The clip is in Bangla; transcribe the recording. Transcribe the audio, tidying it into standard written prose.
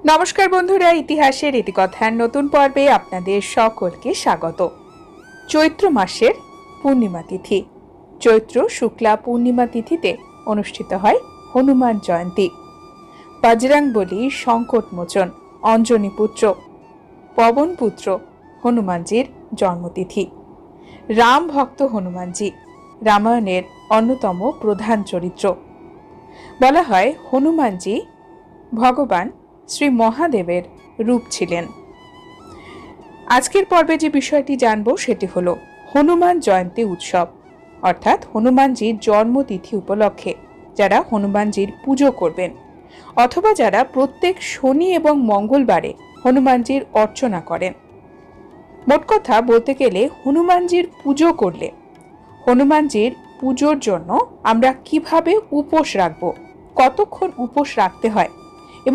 নমস্কার বন্ধুরা, ইতিহাসের ইতিকথার নতুন পর্বে আপনাদের সকলকে স্বাগত। চৈত্র মাসের পূর্ণিমা তিথি, চৈত্র শুক্লা পূর্ণিমা তিথিতে অনুষ্ঠিত হয় হনুমান জয়ন্তী। বজরংবলী, সংকটমোচন, অঞ্জনী পুত্র, পবন পুত্র হনুমানজির জন্মতিথি। রাম ভক্ত হনুমানজি রামায়ণের অন্যতম প্রধান চরিত্র। বলা হয় হনুমানজি ভগবান শ্রী মহাদেবের রূপ ছিলেন। আজকের পর্বে যে বিষয়টি জানব সেটি হলো হনুমান জয়ন্তী উৎসব, অর্থাৎ হনুমানজির জন্মতিথি উপলক্ষে যারা হনুমানজির পুজো করবেন অথবা যারা প্রত্যেক শনি এবং মঙ্গলবারে হনুমানজির অর্চনা করেন। মোট কথা বলতে গেলে হনুমানজির পুজো করলে হনুমানজির পুজোর জন্য আমরা কিভাবে উপোস রাখব, কতক্ষণ উপোস রাখতে হয়